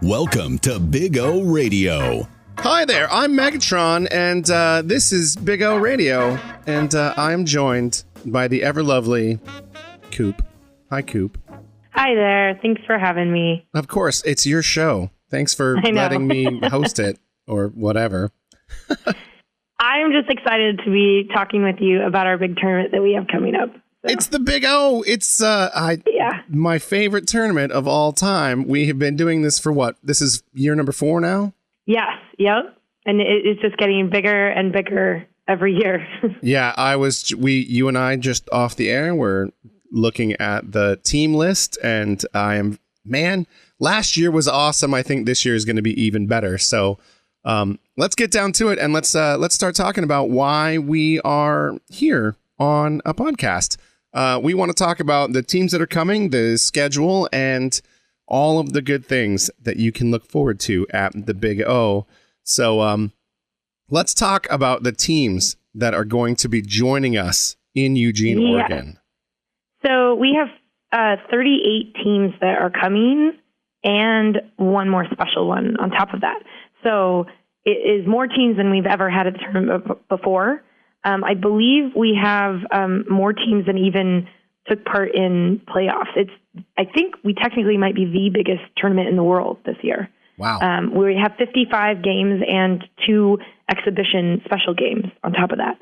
Welcome to Big O Radio. Hi there, I'm Megatron, and this is Big O Radio, and I'm joined by the ever-lovely Coop. Hi, Coop. Hi there. Thanks for having me. Of course, it's your show. Thanks for letting me host it, or whatever. I'm just excited to be talking with you about our big tournament that we have coming up. So. It's the Big O. It's my favorite tournament of all time. We have been doing this for what? This is year number 4 now? Yes. Yep. And it's just getting bigger and bigger every year. Yeah, you and I just off the air were looking at the team list, and last year was awesome. I think this year is going to be even better. So let's get down to it, and let's start talking about why we are here on a podcast. We want to talk about the teams that are coming, the schedule, and all of the good things that you can look forward to at the Big O. So let's talk about the teams that are going to be joining us in Eugene, Oregon. So we have 38 teams that are coming and one more special one on top of that. So it is more teams than we've ever had at the tournament before. I believe we have more teams than even took part in playoffs. I think we technically might be the biggest tournament in the world this year. Wow. We have 55 games and 2 exhibition special games on top of that.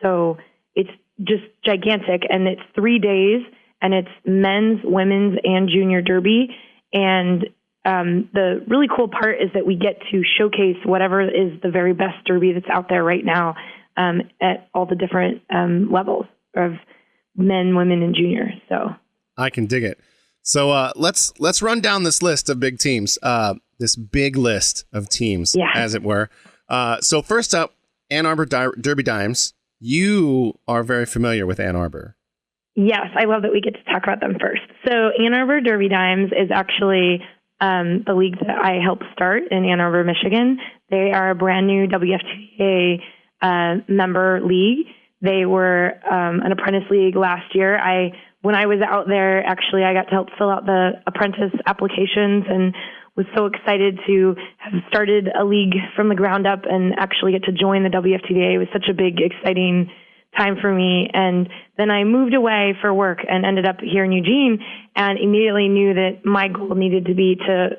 So it's just gigantic, and it's 3 days, and it's men's, women's, and junior derby. And the really cool part is that we get to showcase whatever is the very best derby that's out there right now at all the different levels of men, women, and junior. So I can dig it. So let's run down this list of big teams, this big list of teams, as it were. So first up, Ann Arbor Derby Dimes. You are very familiar with Ann Arbor. Yes, I love that we get to talk about them first. So Ann Arbor Derby Dimes is actually the league that I helped start in Ann Arbor, Michigan. They are a brand new WFTA member league. They were an apprentice league last year. When I was out there, actually, I got to help fill out the apprentice applications and was so excited to have started a league from the ground up and actually get to join the WFTA. It was such a big, exciting time for me. And then I moved away for work and ended up here in Eugene, and immediately knew that my goal needed to be to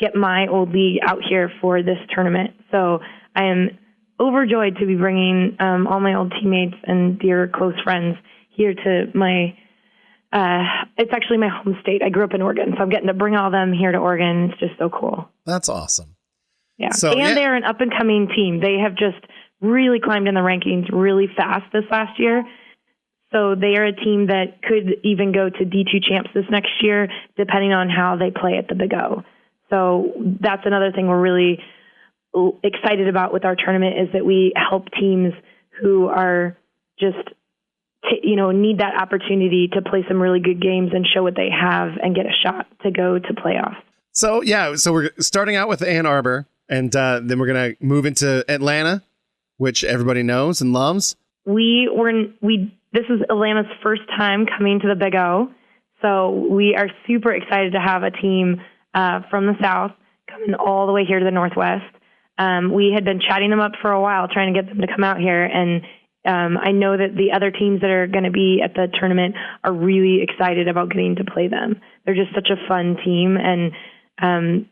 get my old league out here for this tournament. So I am overjoyed to be bringing all my old teammates and dear close friends here to it's actually my home state. I grew up in Oregon, so I'm getting to bring all them here to Oregon. It's just so cool. That's awesome. Yeah. They're an up-and-coming team. They have just really climbed in the rankings really fast this last year. So they are a team that could even go to D2 champs this next year, depending on how they play at the Big O. So that's another thing we're really excited about with our tournament, is that we help teams who are just need that opportunity to play some really good games and show what they have and get a shot to go to playoffs. So we're starting out with Ann Arbor, and then we're going to move into Atlanta, which everybody knows and loves. This is Atlanta's first time coming to the Big O, so we are super excited to have a team from the South coming all the way here to the Northwest. We had been chatting them up for a while, trying to get them to come out here, and I know that the other teams that are going to be at the tournament are really excited about getting to play them. They're just such a fun team, and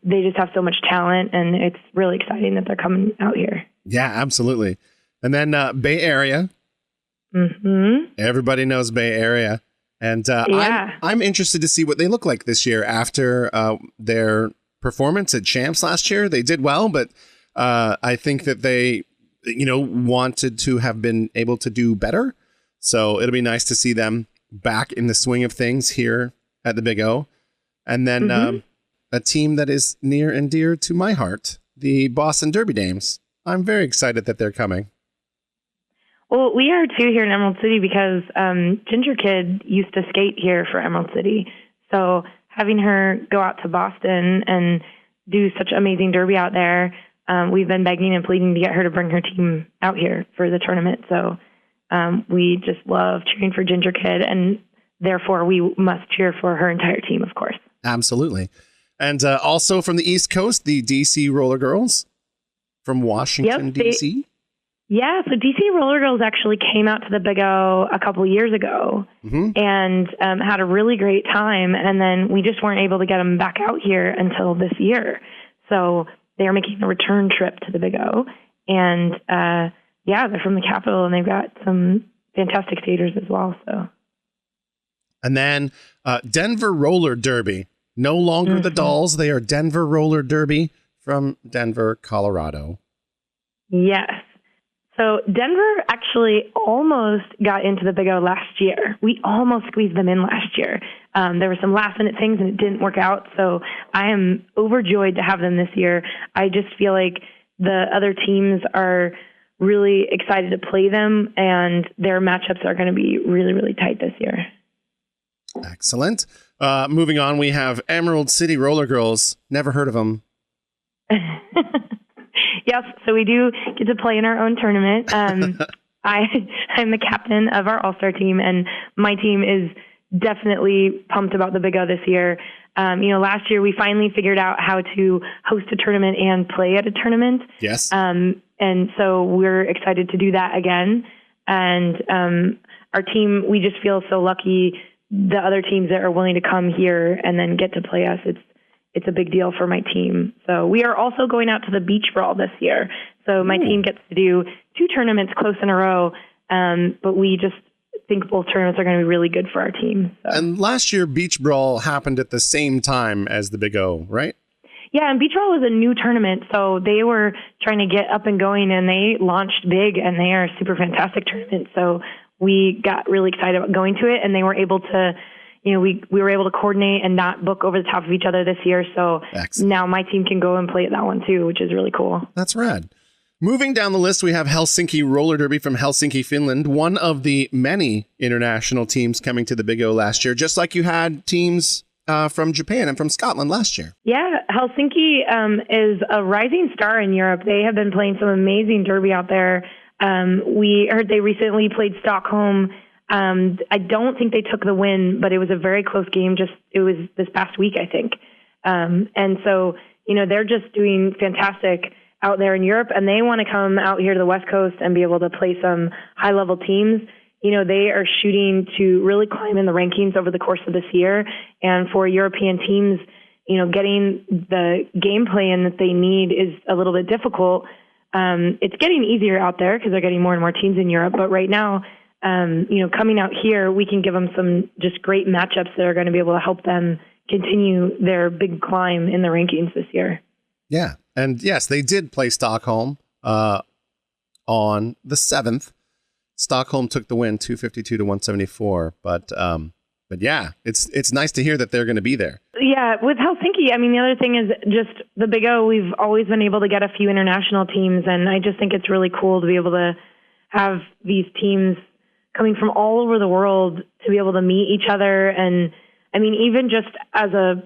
they just have so much talent, and it's really exciting that they're coming out here. Yeah, absolutely. And then Bay Area. Mm-hmm. Everybody knows Bay Area. And I'm interested to see what they look like this year after their performance at Champs last year. They did well, but I think that they wanted to have been able to do better. So it'll be nice to see them back in the swing of things here at the Big O. And then a team that is near and dear to my heart, the Boston Derby Dames. I'm very excited that they're coming. Well, we are too here in Emerald City because Ginger Kid used to skate here for Emerald City. So having her go out to Boston and do such amazing derby out there, we've been begging and pleading to get her to bring her team out here for the tournament. So we just love cheering for Ginger Kid, and therefore we must cheer for her entire team, of course. Absolutely. And also from the East Coast, the DC Roller Girls from Washington, D.C. Yeah, so DC Roller Girls actually came out to the Big O a couple years ago and had a really great time. And then we just weren't able to get them back out here until this year. So they are making a return trip to the Big O. And they're from the capital and they've got some fantastic skaters as well. So. And then Denver Roller Derby. No longer the Dolls. They are Denver Roller Derby from Denver, Colorado. Yes. So Denver actually almost got into the Big O last year. We almost squeezed them in last year. There were some last-minute things, and it didn't work out. So I am overjoyed to have them this year. I just feel like the other teams are really excited to play them, and their matchups are going to be really, really tight this year. Excellent. Moving on, we have Emerald City Roller Girls. Never heard of them. Yes, so we do get to play in our own tournament. I'm the captain of our all-star team, and my team is definitely pumped about the Big O this year. Last year we finally figured out how to host a tournament and play at a tournament. Yes. And so we're excited to do that again. And our team, we just feel so lucky. The other teams that are willing to come here and then get to play us, it's a big deal for my team. So we are also going out to the beach brawl this year. So my team gets to do 2 tournaments close in a row. But we just think both tournaments are going to be really good for our team. So. And last year, beach brawl happened at the same time as the Big O, right? Yeah, and beach brawl was a new tournament. So they were trying to get up and going, and they launched big, and they are a super fantastic tournament. So we got really excited about going to it, and they were able to, we were able to coordinate and not book over the top of each other this year. So Now my team can go and play at that one too, which is really cool. That's rad. Moving down the list, we have Helsinki Roller Derby from Helsinki, Finland, one of the many international teams coming to the Big O last year, just like you had teams from Japan and from Scotland last year. Yeah, Helsinki is a rising star in Europe. They have been playing some amazing derby out there. We heard they recently played Stockholm. I don't think they took the win, but it was a very close game. It was this past week, I think. And so, they're just doing fantastic out there in Europe, and they want to come out here to the West Coast and be able to play some high-level teams. They are shooting to really climb in the rankings over the course of this year. And for European teams, getting the gameplay in that they need is a little bit difficult. It's getting easier out there because they're getting more and more teams in Europe. But right now, coming out here, we can give them some just great matchups that are going to be able to help them continue their big climb in the rankings this year. Yeah. And yes, they did play Stockholm on the 7th. Stockholm took the win 252 to 174. But yeah, it's nice to hear that they're going to be there. Yeah, with Helsinki, the other thing is just the Big O, we've always been able to get a few international teams, and I just think it's really cool to be able to have these teams coming from all over the world to be able to meet each other. And even just as a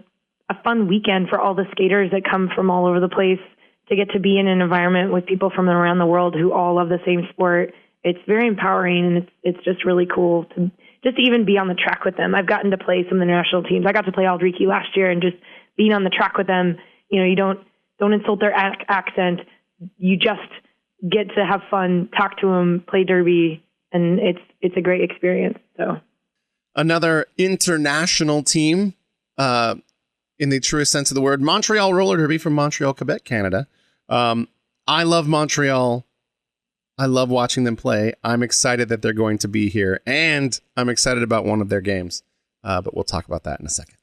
fun weekend for all the skaters that come from all over the place to get to be in an environment with people from around the world who all love the same sport. It's very empowering, and it's just really cool to just even be on the track with them. I've gotten to play some of the national teams. I got to play Aldriki last year, and just being on the track with them, you don't insult their accent. You just get to have fun, talk to them, play derby, and it's a great experience. So another international team, in the truest sense of the word, Montreal Roller Derby from Montreal, Quebec, Canada. I love Montreal. I love watching them play. I'm excited that they're going to be here, and I'm excited about one of their games. But we'll talk about that in a second.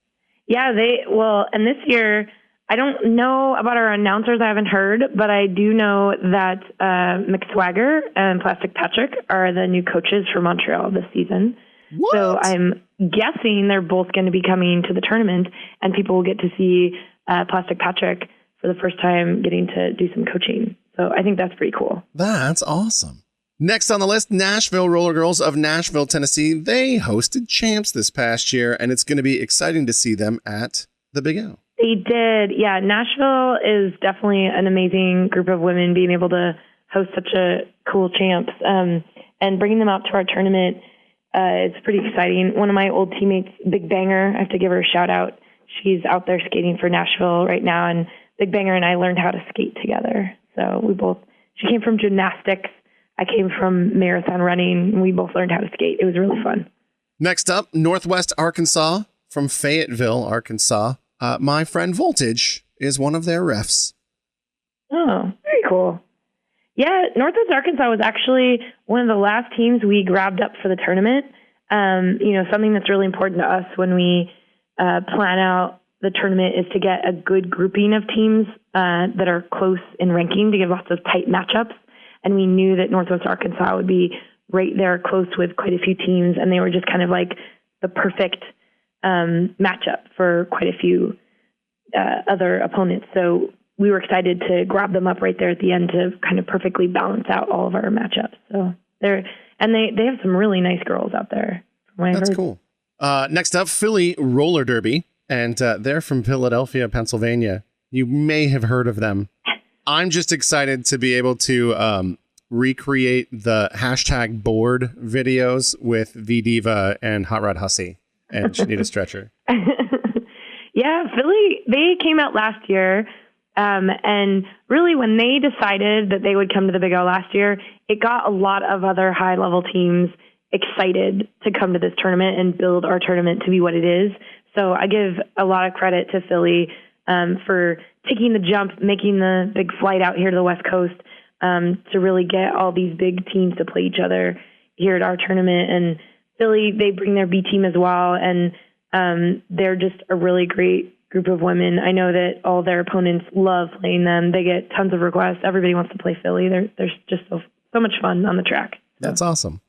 Yeah, and this year, I don't know about our announcers. I haven't heard, but I do know that McSwagger and Plastic Patrick are the new coaches for Montreal this season. What? So I'm guessing they're both going to be coming to the tournament, and people will get to see Plastic Patrick for the first time getting to do some coaching. So I think that's pretty cool. That's awesome. Next on the list, Nashville Roller Girls of Nashville, Tennessee. They hosted champs this past year, and it's going to be exciting to see them at the Big O. They did. Yeah, Nashville is definitely an amazing group of women being able to host such a cool champs. And bringing them out to our tournament, it's pretty exciting. One of my old teammates, Big Banger, I have to give her a shout out. she's out there skating for Nashville right now, and Big Banger and I learned how to skate together. So she came from gymnastics, I came from marathon running, and we both learned how to skate. It was really fun. Next up, Northwest Arkansas from Fayetteville, Arkansas. My friend Voltage is one of their refs. Oh, very cool. Yeah, Northwest Arkansas was actually one of the last teams we grabbed up for the tournament. Something that's really important to us when we plan out the tournament is to get a good grouping of teams that are close in ranking to give lots of tight matchups. And we knew that Northwest Arkansas would be right there close with quite a few teams, and they were just kind of like the perfect matchup for quite a few other opponents. So we were excited to grab them up right there at the end to kind of perfectly balance out all of our matchups. So they have some really nice girls out there. That's cool. Next up, Philly Roller Derby, and they're from Philadelphia, Pennsylvania. You may have heard of them. I'm just excited to be able to recreate the hashtag board videos with V-Diva and Hot Rod Hussey and Shanita Stretcher. Yeah, Philly, they came out last year. And really, when they decided that they would come to the Big O last year, it got a lot of other high-level teams excited to come to this tournament and build our tournament to be what it is. So I give a lot of credit to Philly for taking the jump, making the big flight out here to the West Coast to really get all these big teams to play each other here at our tournament. And Philly, they bring their B team as well, and they're just a really great group of women. I know that all their opponents love playing them. They get tons of requests. Everybody wants to play Philly. There's just so much fun on the track. That's awesome.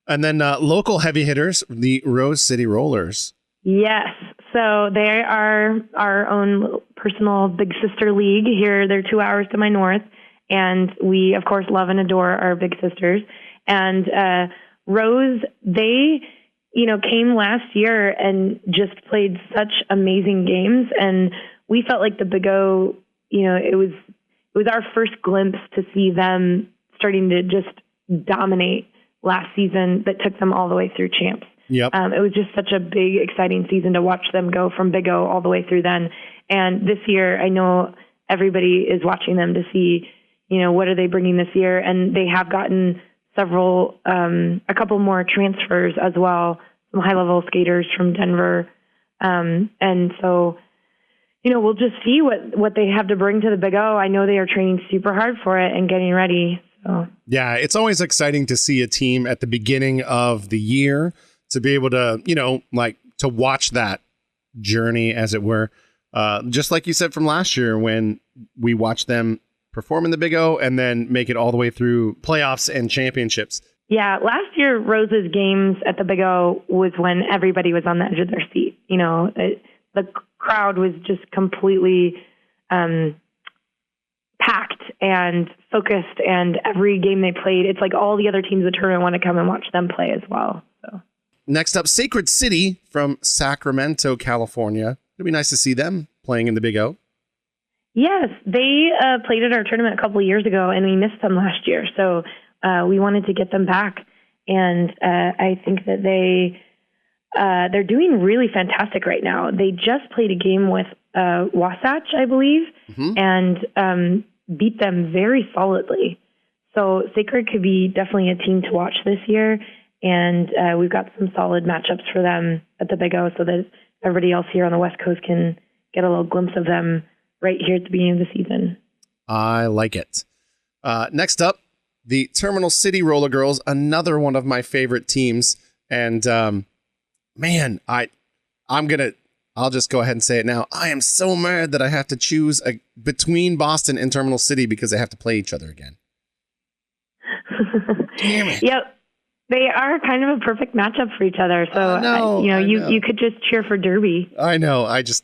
And then local heavy hitters, the Rose City Rollers. Yes. So they are our own personal big sister league here. They're 2 hours to my north. And we, of course, love and adore our big sisters. And Rose, they came last year and just played such amazing games. And we felt like the Big O, it was our first glimpse to see them starting to just dominate last season that took them all the way through champs. Yep. It was just such a big, exciting season to watch them go from Big O all the way through then. And this year, I know everybody is watching them to see, what are they bringing this year? And they have gotten a couple more transfers as well, some high-level skaters from Denver. And so, we'll just see what they have to bring to the Big O. I know they are training super hard for it and getting ready. So yeah, it's always exciting to see a team at the beginning of the year to be able to, to watch that journey, as it were. Just like you said from last year when we watched them perform in the Big O and then make it all the way through playoffs and championships. Yeah, last year, Rose's games at the Big O was when everybody was on the edge of their seat. The crowd was just completely packed and focused, and every game they played, it's like all the other teams in the tournament want to come and watch them play as well. So next up, Sacred City from Sacramento, California. It'd be nice to see them playing in the Big O. Yes, they played at our tournament a couple of years ago, and we missed them last year. So we wanted to get them back, and I think that they're doing really fantastic right now. They just played a game with Wasatch, I believe, and beat them very solidly. So Sacred could be definitely a team to watch this year, and we've got some solid matchups for them at the Big O so that everybody else here on the West Coast can get a little glimpse of them right here at the beginning of the season. I like it. Next up, the Terminal City Roller Girls, another one of my favorite teams. And man, I'll just go ahead and say it now. I am so mad that I have to choose between Boston and Terminal City because they have to play each other again. Damn it. Yep. They are kind of a perfect matchup for each other. So, you could just cheer for Derby. I know. I just,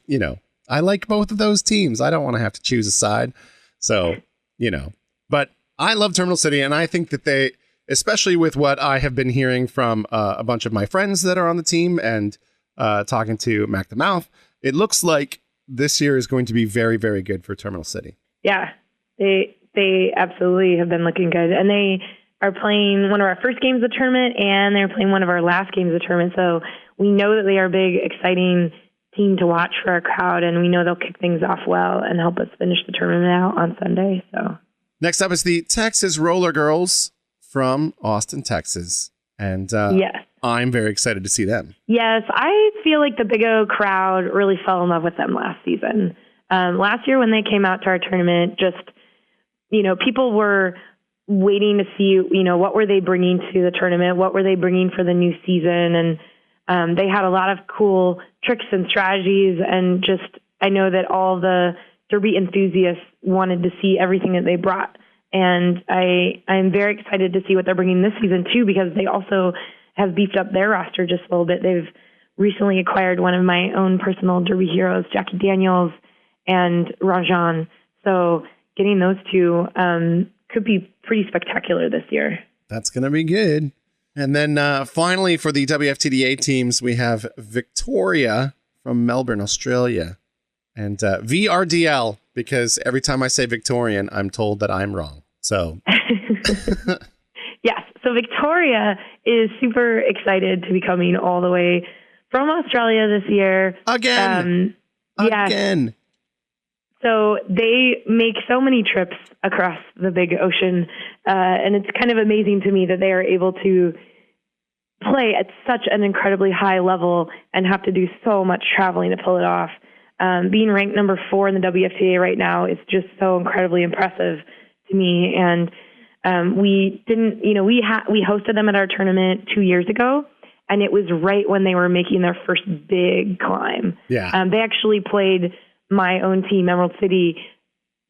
I like both of those teams. I don't want to have to choose a side. So, but I love Terminal City, and I think that they, especially with what I have been hearing from a bunch of my friends that are on the team and talking to Mac the Mouth, it looks like this year is going to be very, very good for Terminal City. Yeah, they absolutely have been looking good, and they are playing one of our first games of the tournament, and they're playing one of our last games of the tournament. So we know that they are big, exciting team to watch for our crowd, and we know they'll kick things off well and help us finish the tournament out on Sunday. So next up is the Texas Roller Girls from Austin, Texas. And yes. I'm very excited to see them. Yes, I feel like the Big O crowd really fell in love with them last season. Last year when they came out to our tournament, just, people were waiting to see, what were they bringing to the tournament? What were they bringing for the new season? And they had a lot of cool tricks and strategies. And just, I know that all the Derby enthusiasts wanted to see everything that they brought. And I'm very excited to see what they're bringing this season too, because they also have beefed up their roster just a little bit. They've recently acquired one of my own personal Derby heroes, Jackie Daniels and Rajan. So getting those two could be pretty spectacular this year. That's going to be good. And then finally for the WFTDA teams, we have Victoria from Melbourne, Australia, and VRDL, because every time I say Victorian, I'm told that I'm wrong. So yes. So Victoria is super excited to be coming all the way from Australia this year. Again. Yes. So they make so many trips across the big ocean, and it's kind of amazing to me that they are able to play at such an incredibly high level and have to do so much traveling to pull it off. Being ranked number 4 in the WFTA right now is just so incredibly impressive to me. And we hosted them at our tournament 2 years ago, and it was right when they were making their first big climb. Yeah. They actually played my own team, Emerald City,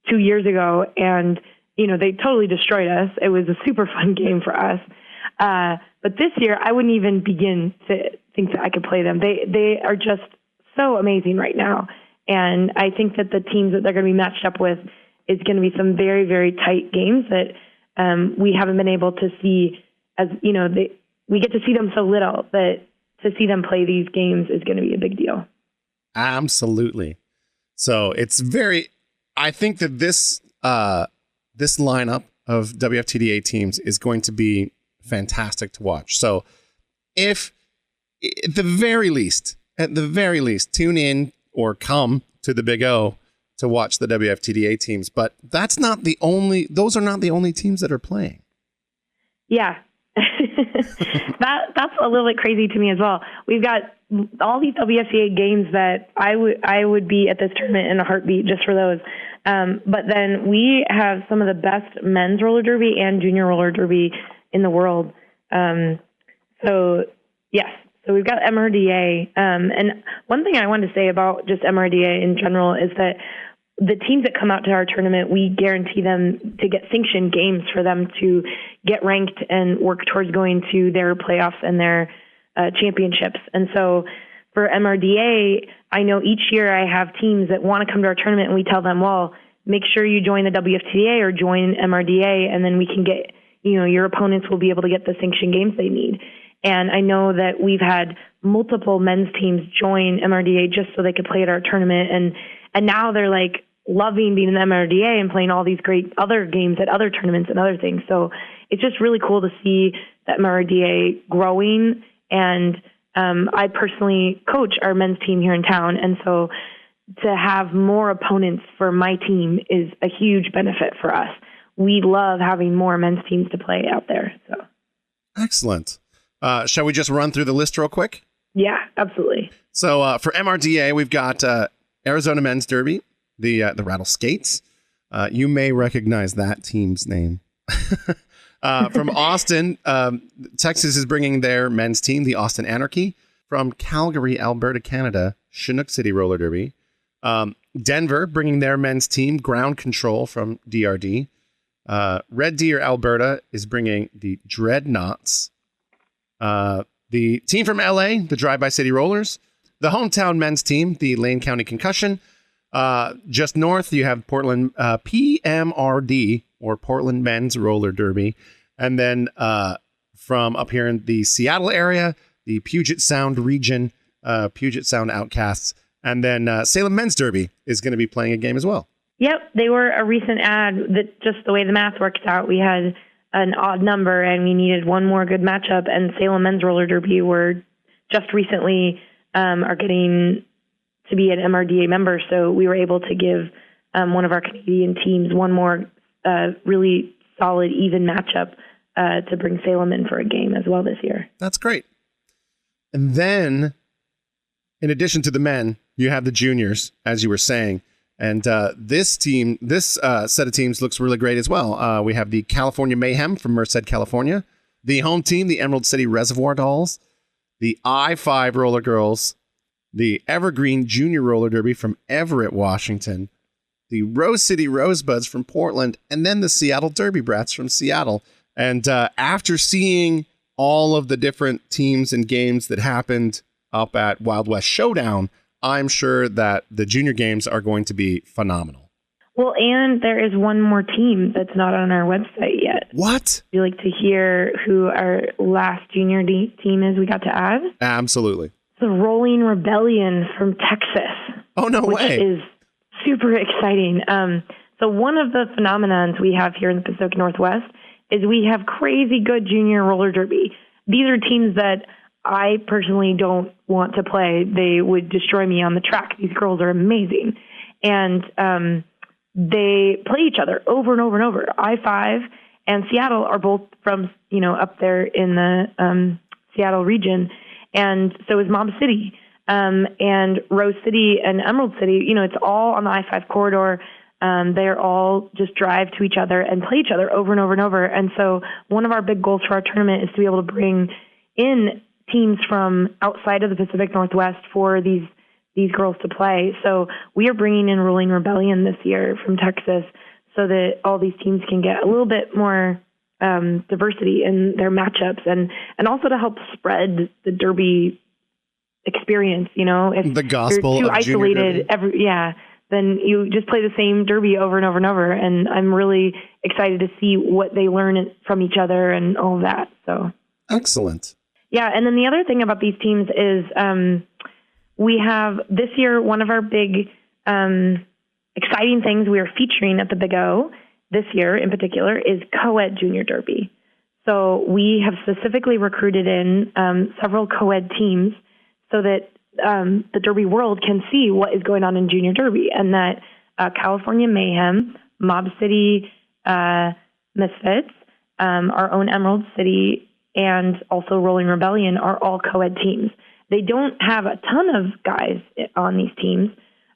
2 years ago, and they totally destroyed us. It was a super fun game for us. But this year, I wouldn't even begin to think that I could play them. They are just so amazing right now, and I think that the teams that they're going to be matched up with is going to be some very, very tight games that we haven't been able to see. As we get to see them so little that to see them play these games is going to be a big deal. Absolutely. So I think that this lineup of WFTDA teams is going to be fantastic to watch. So if at the very least, tune in or come to the Big O to watch the WFTDA teams. But those are not the only teams that are playing. Yeah. That's a little bit crazy to me as well. We've got all these WFTA games that I would be at this tournament in a heartbeat just for those. But then we have some of the best men's roller derby and junior roller derby in the world. So yes, so we've got MRDA. And one thing I wanted to say about just MRDA in general is that the teams that come out to our tournament, we guarantee them to get sanctioned games for them to get ranked and work towards going to their playoffs and their championships. And so for MRDA, I know each year I have teams that want to come to our tournament, and we tell them, well, make sure you join the WFTDA or join MRDA, and then we can get, your opponents will be able to get the sanctioned games they need. And I know that we've had multiple men's teams join MRDA just so they could play at our tournament. And now they're like loving being in the MRDA and playing all these great other games at other tournaments and other things. So it's just really cool to see that MRDA growing. And I personally coach our men's team here in town. And so to have more opponents for my team is a huge benefit for us. We love having more men's teams to play out there. So excellent. Shall we just run through the list real quick? Yeah, absolutely. So for MRDA, we've got Arizona Men's Derby, the Rattle Skates. You may recognize that team's name. From Austin, Texas is bringing their men's team, the Austin Anarchy. From Calgary, Alberta, Canada, Chinook City Roller Derby. Denver bringing their men's team, Ground Control from DRD. Red Deer, Alberta is bringing the Dreadnoughts. The team from LA, the Drive-By City Rollers. The hometown men's team, the Lane County Concussion. Just north, you have Portland PMRD, or Portland Men's Roller Derby. And then from up here in the Seattle area, the Puget Sound region, Puget Sound Outcasts. And then Salem Men's Derby is going to be playing a game as well. Yep, they were a recent ad that just the way the math worked out, we had an odd number and we needed one more good matchup, and Salem Men's Roller Derby were just recently are getting to be an MRDA member. So we were able to give one of our Canadian teams one more really solid, even matchup to bring Salem in for a game as well this year. That's great. And then, in addition to the men, you have the juniors, as you were saying. And this set of teams looks really great as well. We have the California Mayhem from Merced, California. The home team, the Emerald City Reservoir Dolls. The I-5 Roller Girls. The Evergreen Junior Roller Derby from Everett, Washington. The Rose City Rosebuds from Portland. And then the Seattle Derby Brats from Seattle. And after seeing all of the different teams and games that happened up at Wild West Showdown, I'm sure that the junior games are going to be phenomenal. Well, and there is one more team that's not on our website yet. What? Would you like to hear who our last junior team is we got to add? Absolutely. The Rolling Rebellion from Texas. Oh, no way. Which is super exciting. So one of the phenomenons we have here in the Pacific Northwest is we have crazy good junior roller derby. These are teams that I personally don't want to play. They would destroy me on the track. These girls are amazing. And they play each other over and over and over. I-5 and Seattle are both from, up there in the Seattle region. And so is Mob City. And Rose City and Emerald City, it's all on the I-5 corridor. They're all just drive to each other and play each other over and over and over. And so one of our big goals for our tournament is to be able to bring in teams from outside of the Pacific Northwest for these girls to play. So we are bringing in Rolling Rebellion this year from Texas so that all these teams can get a little bit more diversity in their matchups and also to help spread the derby experience. If the gospel you're too of isolated, then you just play the same derby over and over and over. And I'm really excited to see what they learn from each other and all of that. So excellent. Yeah, and then the other thing about these teams is we have this year one of our big exciting things we are featuring at the Big O this year in particular is co-ed junior derby. So we have specifically recruited in several co-ed teams so that the derby world can see what is going on in junior derby, and that California Mayhem, Mob City Misfits, our own Emerald City, and also Rolling Rebellion are all co-ed teams. They don't have a ton of guys on these teams,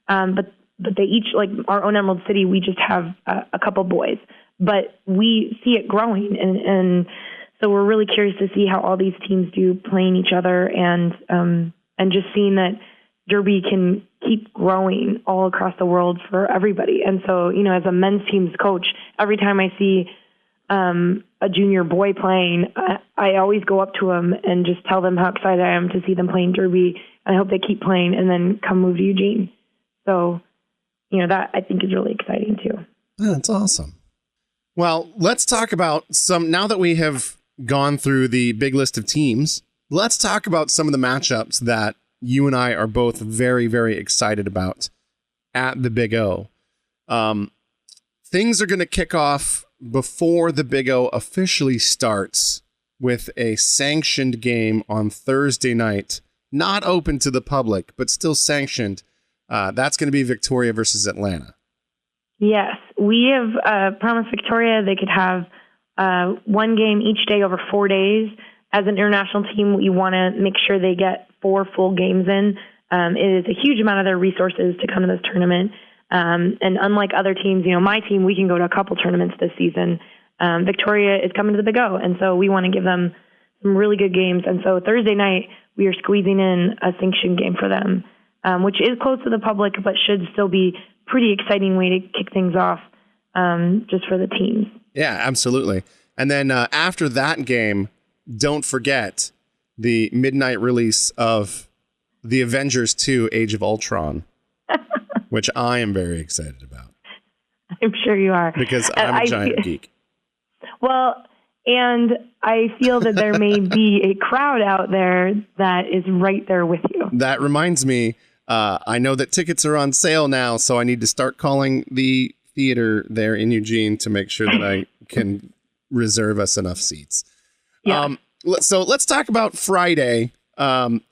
but they each, like our own Emerald City, we just have a couple boys. But we see it growing, and so we're really curious to see how all these teams do playing each other, and just seeing that derby can keep growing all across the world for everybody. And so, as a men's teams coach, every time I see a junior boy playing, I always go up to them and just tell them how excited I am to see them playing derby. And I hope they keep playing and then come move to Eugene. So, that I think is really exciting too. That's awesome. Well, let's talk about now that we have gone through the big list of teams, let's talk about some of the matchups that you and I are both very, very excited about at the Big O. Things are going to kick off before the Big O officially starts with a sanctioned game on Thursday night, not open to the public, but still sanctioned. That's going to be Victoria versus Atlanta. Yes, we have promised Victoria they could have one game each day over 4 days. As an international team, we want to make sure they get 4 full games in. It is a huge amount of their resources to come to this tournament. And unlike other teams, my team, we can go to a couple tournaments this season. Victoria is coming to the Big O, and so we want to give them some really good games. And so Thursday night, we are squeezing in a sanctioned game for them, which is close to the public, but should still be pretty exciting way to kick things off just for the teams. Yeah, absolutely. And then after that game, don't forget the midnight release of The Avengers 2 Age of Ultron, which I am very excited about. I'm sure you are. Because I'm a giant geek. Well, and I feel that there may be a crowd out there that is right there with you. That reminds me, I know that tickets are on sale now, so I need to start calling the theater there in Eugene to make sure that I can reserve us enough seats. Yeah. So let's talk about Friday. I'm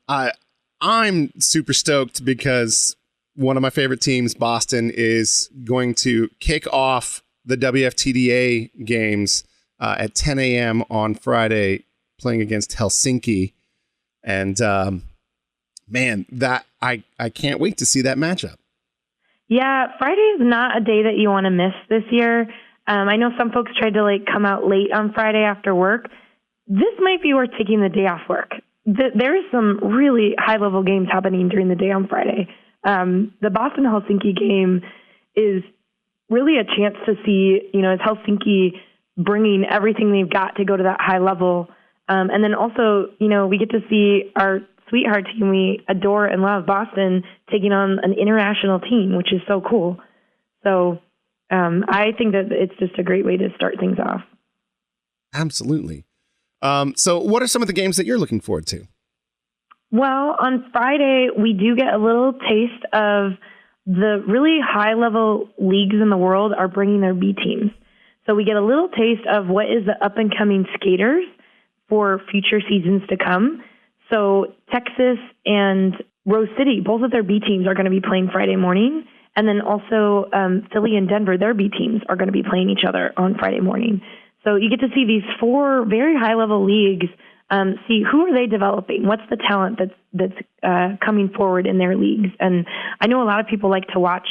super stoked because one of my favorite teams, Boston, is going to kick off the WFTDA games at 10 a.m. on Friday, playing against Helsinki. And man, that I can't wait to see that matchup. Yeah, Friday is not a day that you want to miss this year. I know some folks tried to come out late on Friday after work. This might be worth taking the day off work. There is some really high-level games happening during the day on Friday. The Boston-Helsinki game is really a chance to see, is Helsinki bringing everything they've got to go to that high level. And then also, we get to see our sweetheart team we adore and love, Boston, taking on an international team, which is so cool. So I think that it's just a great way to start things off. Absolutely. So what are some of the games that you're looking forward to? Well, on Friday, we do get a little taste of the really high-level leagues in the world are bringing their B teams. So we get a little taste of what is the up-and-coming skaters for future seasons to come. So Texas and Rose City, both of their B teams are going to be playing Friday morning. And then also Philly and Denver, their B teams are going to be playing each other on Friday morning. So you get to see these four very high-level leagues, see who are they developing, what's the talent that's coming forward in their leagues. And I know a lot of people like to watch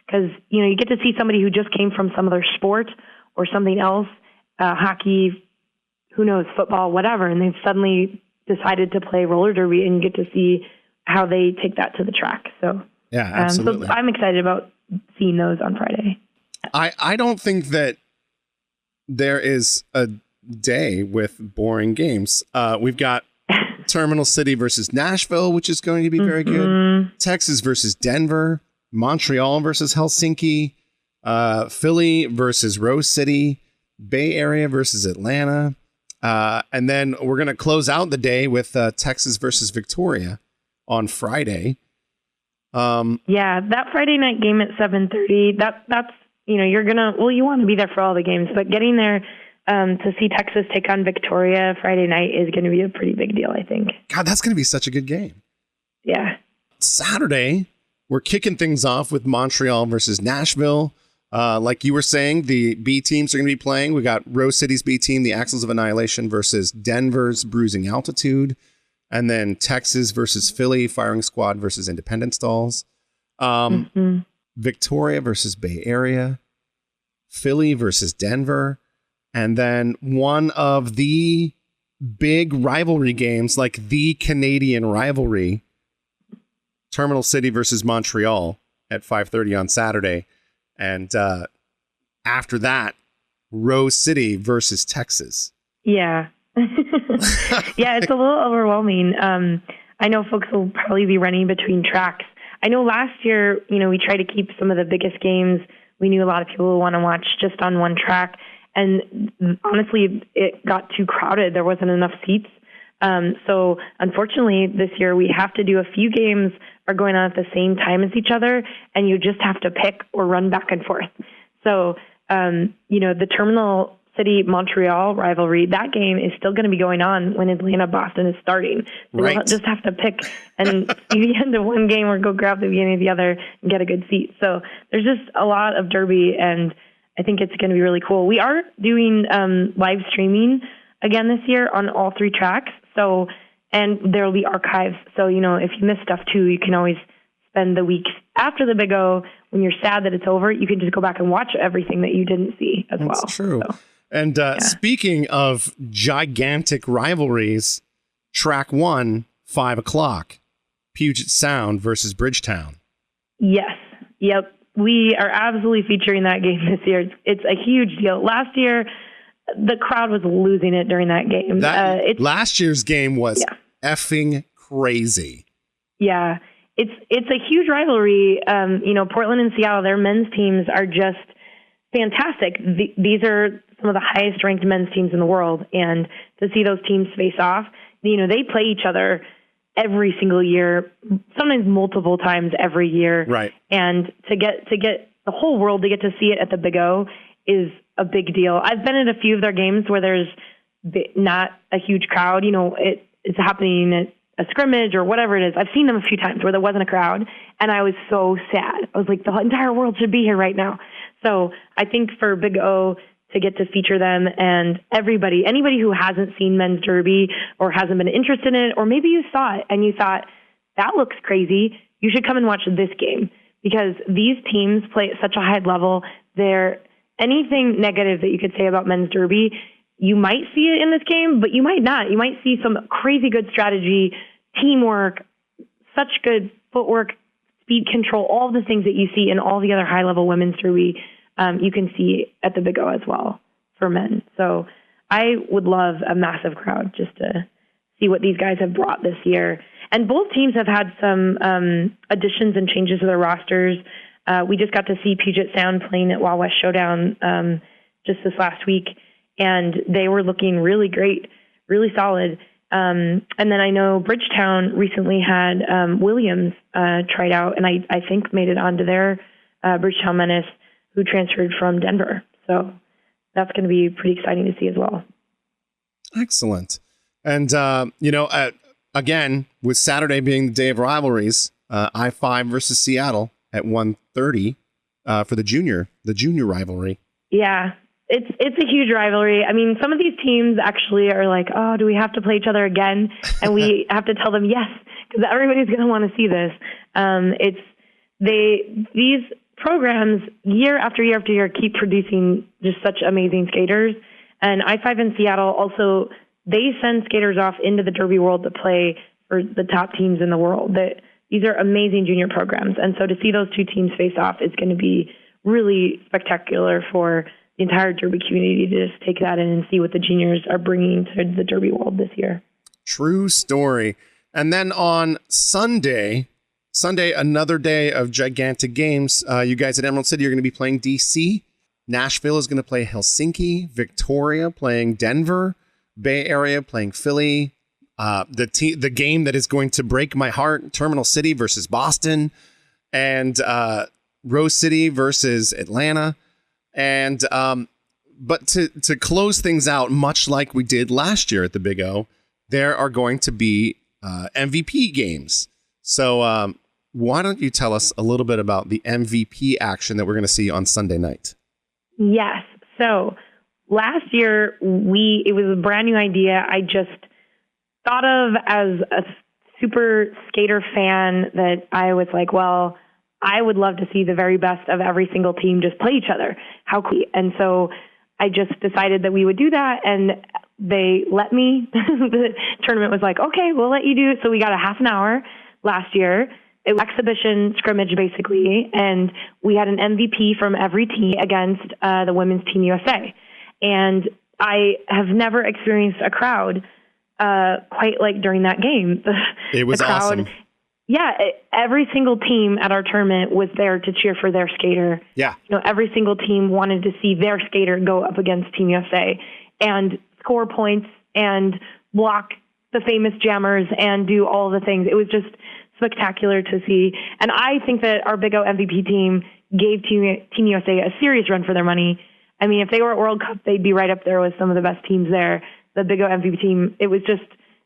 because, you get to see somebody who just came from some other sport or something else, hockey, who knows, football, whatever, and they've suddenly decided to play roller derby, and you get to see how they take that to the track. So yeah, absolutely. So I'm excited about seeing those on Friday. I don't think that there is a day with boring games. We've got Terminal City versus Nashville, which is going to be very good. Texas versus Denver, Montreal versus Helsinki, Philly versus Rose City, Bay Area versus Atlanta. And then we're going to close out the day with Texas versus Victoria on Friday. Yeah, that Friday night game at 7:30, that's, you want to be there for all the games, but getting there to see Texas take on Victoria Friday night is going to be a pretty big deal, I think. God, that's going to be such a good game. Yeah. Saturday, we're kicking things off with Montreal versus Nashville. Like you were saying, the B teams are going to be playing. We got Rose City's B team, the Axles of Annihilation, versus Denver's Bruising Altitude. And then Texas versus Philly, Firing Squad versus Independence Dolls. Victoria versus Bay Area. Philly versus Denver. And then one of the big rivalry games, like the Canadian rivalry, Terminal City versus Montreal at 5:30 on Saturday. And after that, Rose City versus Texas. Yeah. Yeah, it's a little overwhelming. I know folks will probably be running between tracks. I know last year, we tried to keep some of the biggest games we knew a lot of people would want to watch just on one track. And honestly, it got too crowded. There wasn't enough seats. So unfortunately, this year we have to do a few games are going on at the same time as each other, and you just have to pick or run back and forth. So, the Terminal City Montreal rivalry, that game is still going to be going on when Atlanta Boston is starting. So right. We'll just have to pick and see the end of one game or go grab the beginning of the other and get a good seat. So there's just a lot of derby, and I think it's going to be really cool. We are doing live streaming again this year on all three tracks. So, and there will be archives. So, if you miss stuff too, you can always spend the weeks after the Big O when you're sad that it's over. You can just go back and watch everything that you didn't see as well. That's true. So, and speaking of gigantic rivalries, track 1, 5 o'clock, Puget Sound versus Bridgetown. Yes. Yep. We are absolutely featuring that game this year. It's a huge deal. Last year, the crowd was losing it during that game. Last year's game was effing crazy. Yeah. It's a huge rivalry. Portland and Seattle, their men's teams are just fantastic. These are some of the highest ranked men's teams in the world. And to see those teams face off, they play each other every single year, sometimes multiple times every year. Right. And to get the whole world to get to see it at the Big O is a big deal. I've been at a few of their games where there's not a huge crowd. It's happening at a scrimmage or whatever it is. I've seen them a few times where there wasn't a crowd, and I was so sad. I was like, the entire world should be here right now. So I think for Big O to get to feature them and anybody who hasn't seen men's derby or hasn't been interested in it, or maybe you saw it and you thought, that looks crazy, you should come and watch this game, because these teams play at such a high level. Anything negative that you could say about men's derby, you might see it in this game, but you might not. You might see some crazy good strategy, teamwork, such good footwork, speed control, all the things that you see in all the other high-level women's derby, you can see at the Big O as well for men. So I would love a massive crowd just to see what these guys have brought this year. And both teams have had some additions and changes to their rosters. We just got to see Puget Sound playing at Wild West Showdown just this last week, and they were looking really great, really solid. And then I know Bridgetown recently had Williams tried out, and I think made it onto their Bridgetown Menace, who transferred from Denver. So that's going to be pretty exciting to see as well. Excellent. And, again, with Saturday being the day of rivalries, I-5 versus Seattle at 1:30 for the junior rivalry. Yeah, it's a huge rivalry. I mean, some of these teams actually are like, oh, do we have to play each other again? And we have to tell them yes, because everybody's going to want to see this. These programs year after year after year keep producing just such amazing skaters. And I-5 in Seattle also, they send skaters off into the derby world to play for the top teams in the world. These are amazing junior programs. And so to see those two teams face off is going to be really spectacular for the entire derby community to just take that in and see what the juniors are bringing to the derby world this year. True story. And then on Sunday, another day of gigantic games. You guys at Emerald City are going to be playing DC. Nashville is going to play Helsinki. Victoria playing Denver. Bay Area playing Philly. The game that is going to break my heart, Terminal City versus Boston, and Rose City versus Atlanta. And but to close things out, much like we did last year at the Big O, there are going to be MVP games. So why don't you tell us a little bit about the MVP action that we're going to see on Sunday night? Yes. So last year, it was a brand new idea. I just thought of as a super skater fan that I was like, well, I would love to see the very best of every single team just play each other. How cool. And so I just decided that we would do that, and they let me. The tournament was like, okay, we'll let you do it. So we got a half an hour last year. It was exhibition scrimmage, basically, and we had an MVP from every team against the women's Team USA. And I have never experienced a crowd quite like during that game. It was awesome. Yeah, every single team at our tournament was there to cheer for their skater. Yeah. Every single team wanted to see their skater go up against Team USA and score points and block the famous jammers and do all the things. It was just spectacular to see. And I think that our Big O MVP team gave Team USA a serious run for their money. I mean, if they were at World Cup, they'd be right up there with some of the best teams there. The Big O MVP team, it was just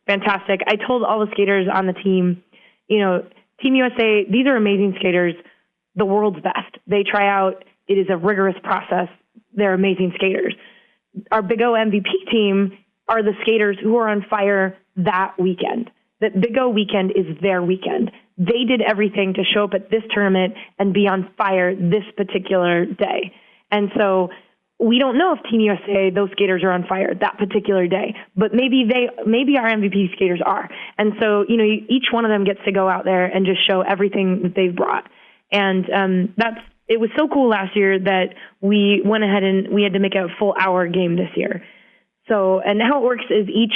fantastic. I told all the skaters on the team, Team USA, these are amazing skaters, the world's best. They try out. It is a rigorous process. They're amazing skaters. Our Big O MVP team are the skaters who are on fire that weekend. That Big O weekend is their weekend. They did everything to show up at this tournament and be on fire this particular day. And so we don't know if Team USA, those skaters are on fire that particular day, but maybe our MVP skaters are. And so, each one of them gets to go out there and just show everything that they've brought. And it was so cool last year that we went ahead and we had to make a full hour game this year. So, and how it works is each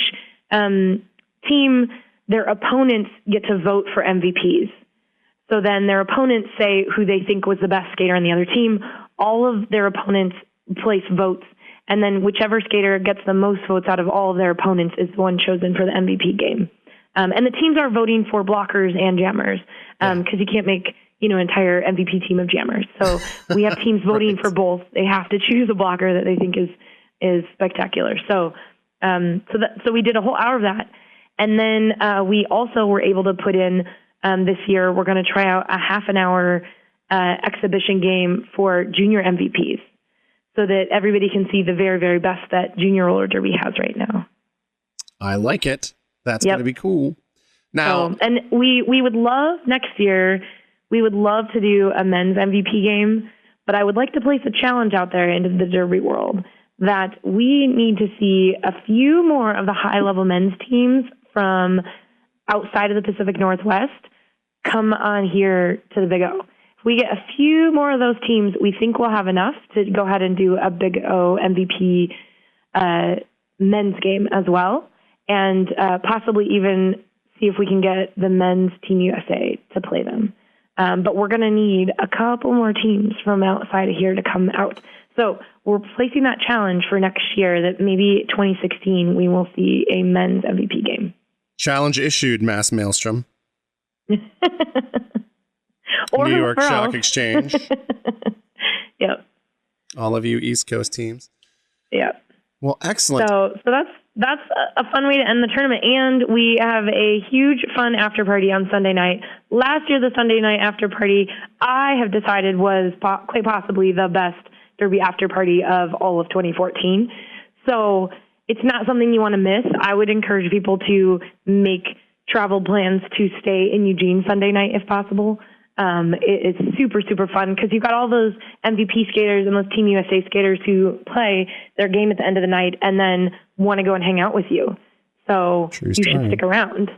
team, their opponents get to vote for MVPs. So then their opponents say who they think was the best skater on the other team. All of their opponents place votes, and then whichever skater gets the most votes out of all of their opponents is the one chosen for the MVP game. And the teams are voting for blockers and jammers because you can't make an entire MVP team of jammers. So we have teams voting for both. They have to choose a blocker that they think is spectacular. So we did a whole hour of that, And then we also were able to put in this year, we're going to try out a half an hour exhibition game for junior MVPs so that everybody can see the very, very best that junior roller derby has right now. I like it. That's going to be cool. Now, and we would love next year, we would love to do a men's MVP game, but I would like to place a challenge out there into the derby world that we need to see a few more of the high-level men's teams from outside of the Pacific Northwest come on here to the Big O. If we get a few more of those teams, we think we'll have enough to go ahead and do a Big O MVP men's game as well, and possibly even see if we can get the men's Team USA to play them. But we're going to need a couple more teams from outside of here to come out. So we're placing that challenge for next year that maybe 2016 we will see a men's MVP game. Challenge issued, Mass Maelstrom. Or New York Stock Exchange. Yep. All of you East Coast teams. Yep. Well, excellent. So that's a fun way to end the tournament. And we have a huge fun after party on Sunday night. Last year, the Sunday night after party, I have decided was quite possibly the best derby after party of all of 2014. So it's not something you want to miss. I would encourage people to make travel plans to stay in Eugene Sunday night if possible. It's super, super fun because you've got all those MVP skaters and those Team USA skaters who play their game at the end of the night and then want to go and hang out with you. So you should stick around.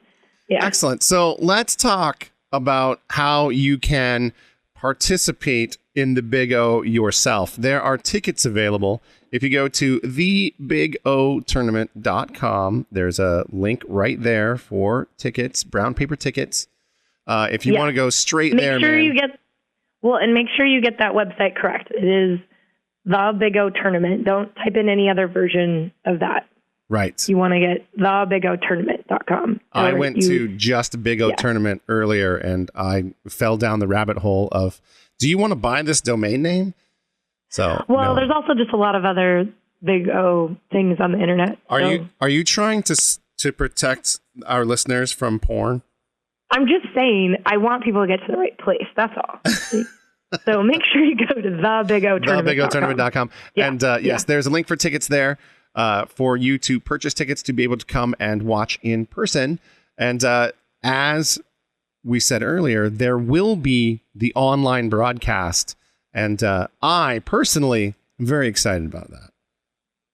Yeah. Excellent. So let's talk about how you can participate in the Big O yourself. There are tickets available. If you go to thebigotournament.com, there's a link right there for tickets, brown paper tickets. If you want to go straight there, and make sure you get that website correct. It is the Big O Tournament. Don't type in any other version of that. Right. You want to get thebigotournament.com. I went to just Big O Tournament earlier, and I fell down the rabbit hole of, do you want to buy this domain name? So there's also just a lot of other Big O things on the internet. Are you trying to protect our listeners from porn? I'm just saying, I want people to get to the right place. That's all. So make sure you go to thebigotournament.com. Yeah. And yes, there's a link for tickets there for you to purchase tickets to be able to come and watch in person. And as we said earlier, there will be the online broadcast. And I personally am very excited about that.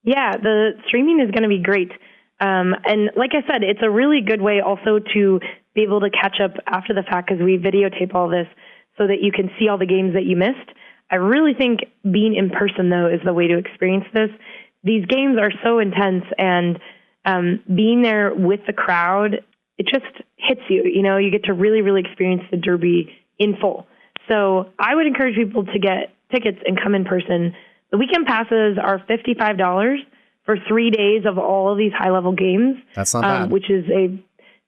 Yeah, the streaming is going to be great. And like I said, it's a really good way also to be able to catch up after the fact because we videotape all this so that you can see all the games that you missed. I really think being in person, though, is the way to experience this. These games are so intense, and being there with the crowd, it just hits you. You know, you get to really, really experience the Derby in full. So I would encourage people to get tickets and come in person. The weekend passes are $55 for 3 days of all of these high-level games. That's not bad. Which is a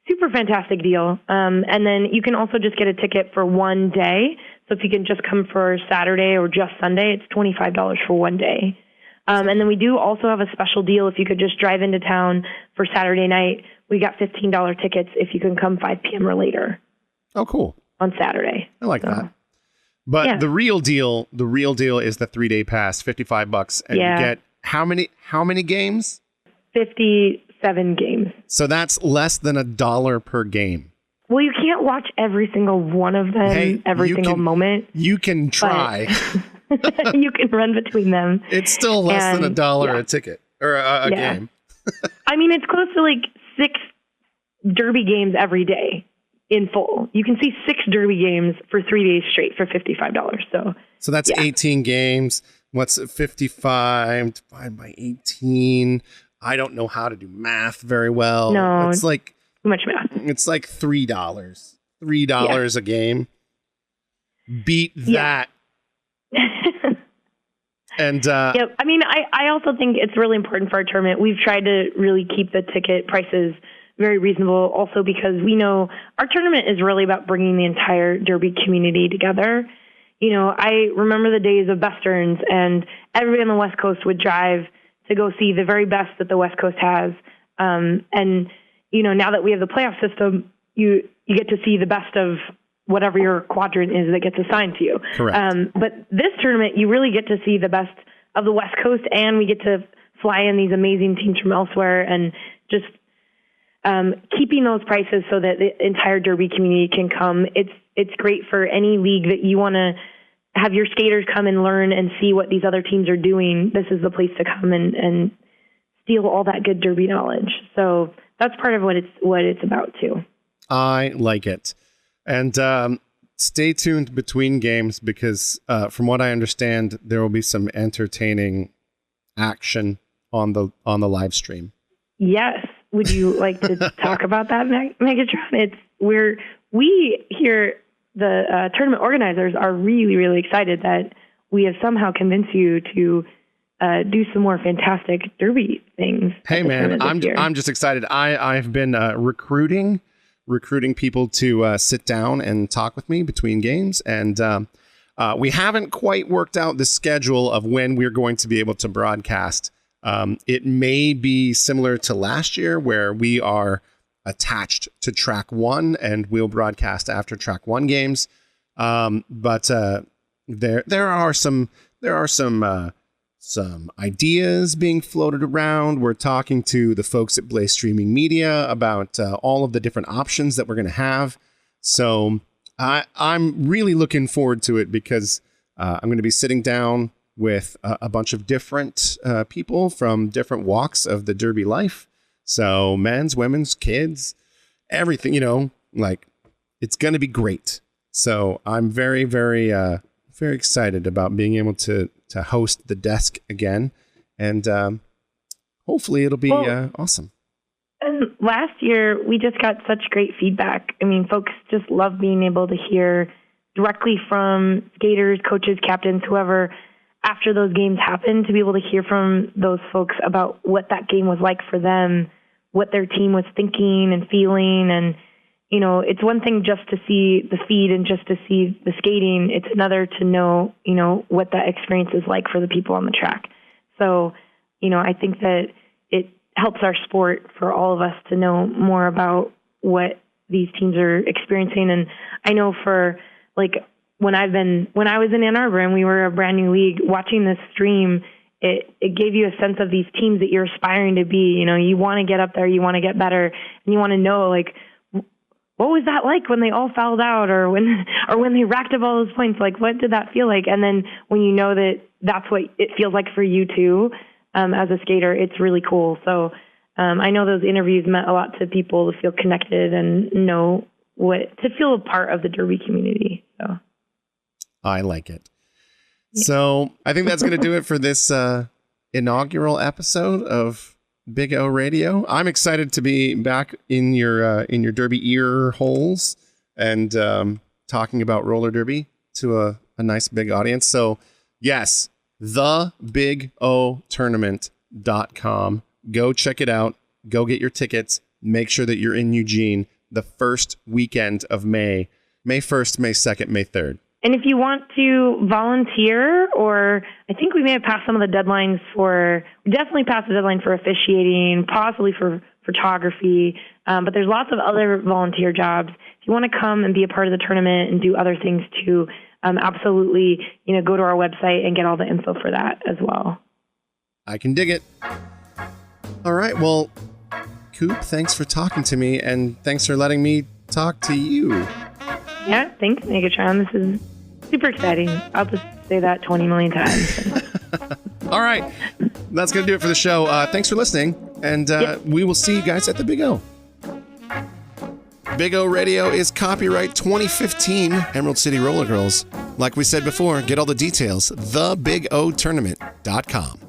super fantastic deal. And then you can also just get a ticket for one day. So if you can just come for Saturday or just Sunday, it's $25 for one day. And then we do also have a special deal. If you could just drive into town for Saturday night, we got $15 tickets if you can come 5 p.m. or later. Oh, cool. On Saturday. I like that. But the real deal is the 3-day pass, $55. And you get how many games? 57 games. So that's less than $1 per game. Well, you can't watch every single one of them every single moment. You can try. You can run between them. It's still less than $1 a ticket or a game. I mean, it's close to like 6 Derby games every day in full. You can see 6 Derby games for 3 days straight for $55. So that's 18 games. What's 55 divided by 18? I don't know how to do math very well. No, it's like too much math. It's like $3. $3 a game. Beat that. And I mean, I also think it's really important for our tournament. We've tried to really keep the ticket prices very reasonable, also because we know our tournament is really about bringing the entire Derby community together. You know, I remember the days of Westerns, and everybody on the West Coast would drive to go see the very best that the West Coast has. And, now that we have the playoff system, you get to see the best of whatever your quadrant is that gets assigned to you. Correct. But this tournament, you really get to see the best of the West Coast, and we get to fly in these amazing teams from elsewhere, and just keeping those prices so that the entire Derby community can come. It's great for any league that you want to have your skaters come and learn and see what these other teams are doing. This is the place to come and steal all that good Derby knowledge. So that's part of what it's about too. I like it. And stay tuned between games because from what I understand, there will be some entertaining action on the live stream. Yes. Would you like to talk about that, Megatron? We here, the tournament organizers, are really, really excited that we have somehow convinced you to do some more fantastic Derby things. Hey man, I'm just excited. I've been recruiting people to sit down and talk with me between games, and we haven't quite worked out the schedule of when we're going to be able to broadcast. It may be similar to last year where we are attached to track 1 and we'll broadcast after track 1 games. But there are some ideas being floated around. We're talking to the folks at Blaze Streaming Media about all of the different options that we're going to have. So I'm really looking forward to it because I'm going to be sitting down with a bunch of different people from different walks of the Derby life. So men's, women's, kids, everything, it's going to be great. So I'm very, very, very excited about being able to host the desk again. And hopefully it'll be awesome. And last year, we just got such great feedback. I mean, folks just love being able to hear directly from skaters, coaches, captains, whoever, after those games happen, to be able to hear from those folks about what that game was like for them, what their team was thinking and feeling. And, it's one thing just to see the feed and just to see the skating. It's another to know, what that experience is like for the people on the track. So, I think that it helps our sport for all of us to know more about what these teams are experiencing. And I know for when I was in Ann Arbor and we were a brand new league, watching this stream, it gave you a sense of these teams that you're aspiring to be. You want to get up there, you want to get better, and you want to know, what was that like when they all fouled out or when they racked up all those points? What did that feel like? And then when you know that that's what it feels like for you too, as a skater, it's really cool. So I know those interviews meant a lot to people to feel connected and know to feel a part of the Derby community. So I like it. Yeah. So I think that's going to do it for this inaugural episode of Big O Radio. I'm excited to be back in your Derby ear holes and talking about roller derby to a nice big audience. So yes, thebigotournament.com. Go check it out. Go get your tickets. Make sure that you're in Eugene the first weekend of May 1st, May 2nd, May 3rd. And if you want to volunteer, or I think we may have passed some of the deadlines we definitely passed the deadline for officiating, possibly for photography, but there's lots of other volunteer jobs. If you want to come and be a part of the tournament and do other things too, absolutely, go to our website and get all the info for that as well. I can dig it. All right, well, Coop, thanks for talking to me, and thanks for letting me talk to you. Yeah, thanks, Megatron. This is super exciting. I'll just say that 20 million times. All right. That's going to do it for the show. Thanks for listening, and we will see you guys at the Big O. Big O Radio is copyright 2015 Emerald City Roller Girls. Like we said before, get all the details, thebigotournament.com.